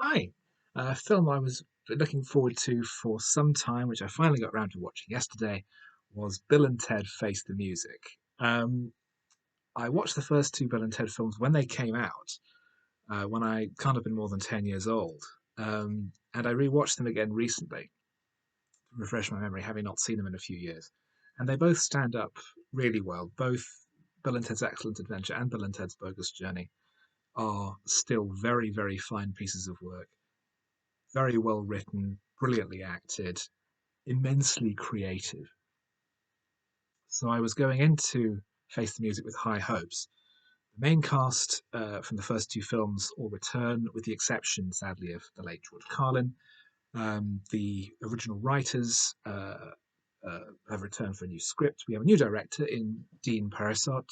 Hi. A film I was looking forward to for some time, which I finally got around to watching yesterday, was Bill and Ted Face the Music. Um, I watched the first two Bill and Ted films when they came out, when I can't have been more than 10 years old. And I rewatched them again recently to refresh my memory, having not seen them in a few years. And they both stand up really well. Both Bill and Ted's Excellent Adventure and Bill and Ted's Bogus Journey are still very, very fine pieces of work, very well written, brilliantly acted, immensely creative. So I was going into Face the Music with high hopes. The main cast from the first two films all return, with the exception, sadly, of the late George Carlin. The original writers have returned for a new script. We have a new director in Dean Parisot,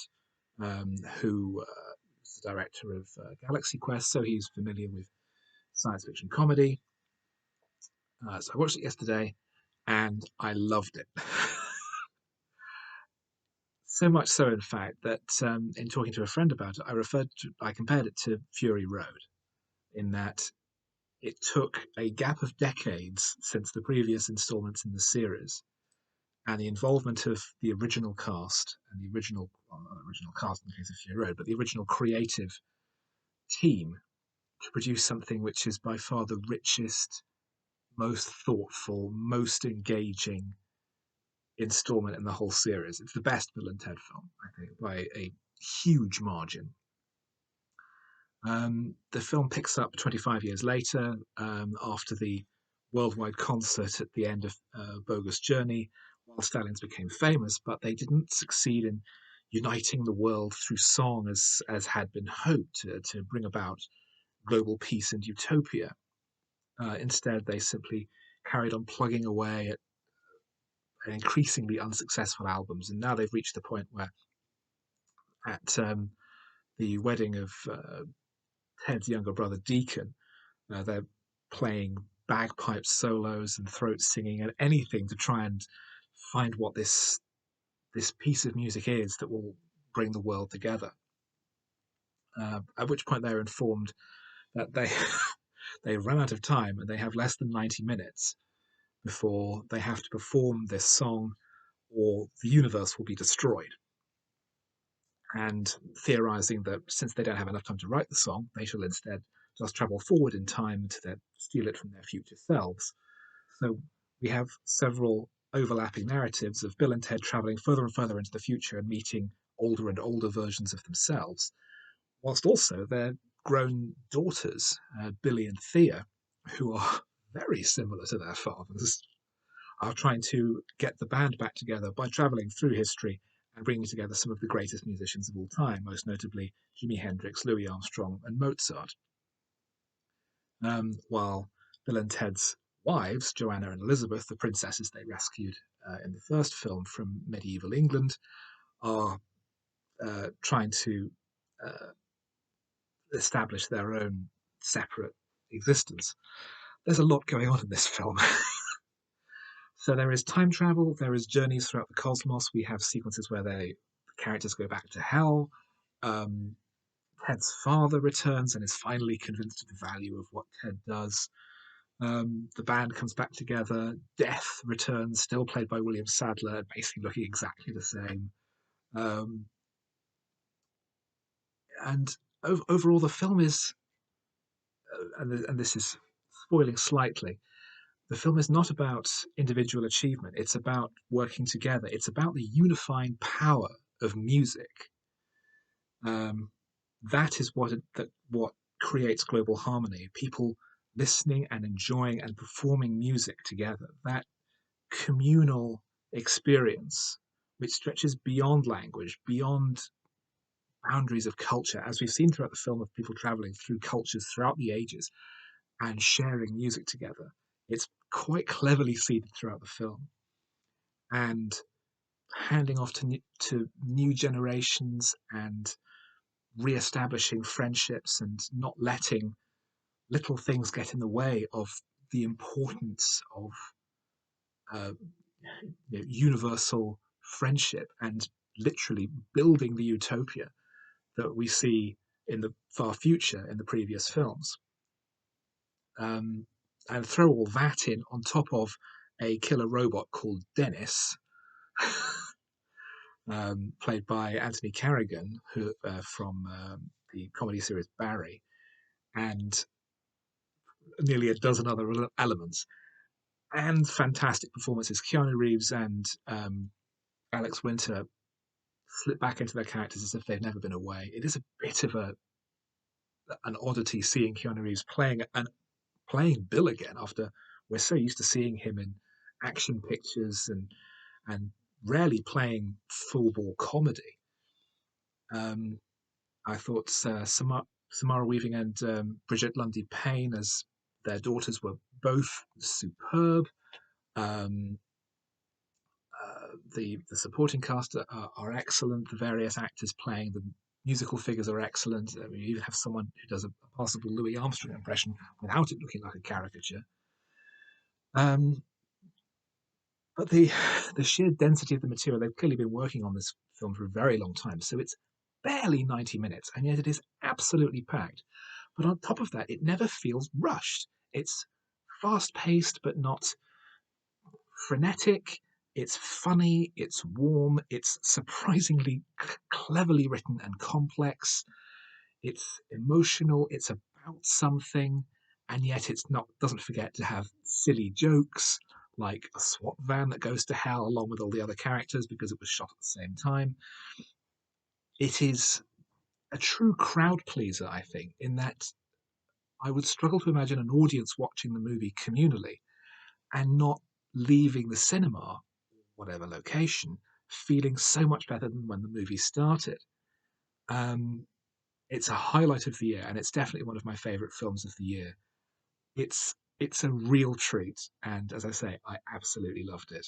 who is the director of Galaxy Quest, so he's familiar with science fiction comedy. So I watched it yesterday, and I loved it. So much so, in fact, that in talking to a friend about it, I compared it to Fury Road, in that it took a gap of decades since the previous installments in the series, and the involvement of the original cast and the original, well, not original cast in the case of Fury Road, but the original creative team to produce something which is by far the richest, most thoughtful, most engaging installment in the whole series. It's the best Bill and Ted film, I think, by a huge margin. The film picks up 25 years later, after the worldwide concert at the end of Bogus Journey, while Stallions became famous, but they didn't succeed in uniting the world through song as had been hoped to bring about global peace and utopia. Instead, they simply carried on plugging away at increasingly unsuccessful albums, and now they've reached the point where at the wedding of Ted's younger brother Deacon, they're playing bagpipe solos and throat singing and anything to try and find what this piece of music is that will bring the world together. At which point they're informed that they they run out of time and they have less than 90 minutes before they have to perform this song, or the universe will be destroyed. And theorizing that since they don't have enough time to write the song, they shall instead just travel forward in time to steal it from their future selves. So we have several overlapping narratives of Bill and Ted traveling further and further into the future and meeting older and older versions of themselves, whilst also their grown daughters, Billy and Thea, who are very similar to their fathers, are trying to get the band back together by traveling through history and bringing together some of the greatest musicians of all time, most notably Jimi Hendrix, Louis Armstrong, and Mozart. While Bill and Ted's wives, Joanna and Elizabeth, the princesses they rescued in the first film from medieval England, are trying to uh, establish their own separate existence. There's a lot going on in this film. So there is time travel, there is journeys throughout the cosmos. We have sequences where the characters go back to hell. Um, Ted's father returns and is finally convinced of the value of what Ted does. The band comes back together. Death returns, still played by William Sadler, basically looking exactly the same. Um, and overall, the film is, and this is spoiling slightly, the film is not about individual achievement. It's about working together. It's about the unifying power of music. Um, that is what creates global harmony. People listening and enjoying and performing music together. That communal experience, which stretches beyond language, beyond boundaries of culture, as we've seen throughout the film of people traveling through cultures throughout the ages and sharing music together. It's quite cleverly seeded throughout the film and handing off to new generations and re-establishing friendships and not letting little things get in the way of the importance of uh, universal friendship and literally building the utopia that we see in the far future in the previous films. and throw all that in on top of a killer robot called Dennis, played by Anthony Carrigan, who from the comedy series Barry, and nearly a dozen other elements, and fantastic performances. Keanu Reeves and Alex Winter slip back into their characters as if they've never been away. It is a bit of an oddity seeing Keanu Reeves playing Bill again after we're so used to seeing him in action pictures and rarely playing full bore comedy. Um, I thought Samara Weaving and Brigette Lundy-Paine as their daughters were both superb. Um, the supporting cast are excellent. The various actors playing the musical figures are excellent. I mean, you even have someone who does a possible Louis Armstrong impression without it looking like a caricature. Um, but the sheer density of the material, they've clearly been working on this film for a very long time. So it's barely 90 minutes, and yet it is absolutely packed. But on top of that, it never feels rushed. It's fast paced, but not frenetic. It's funny, it's warm, it's surprisingly cleverly written and complex. It's emotional, it's about something, and yet it's not doesn't forget to have silly jokes like a SWAT van that goes to hell along with all the other characters because it was shot at the same time. It is a true crowd pleaser, I think, in that I would struggle to imagine an audience watching the movie communally and not leaving the cinema, whatever location, feeling so much better than when the movie started. Um, it's a highlight of the year, and it's definitely one of my favourite films of the year. It's a real treat, and as I say, I absolutely loved it.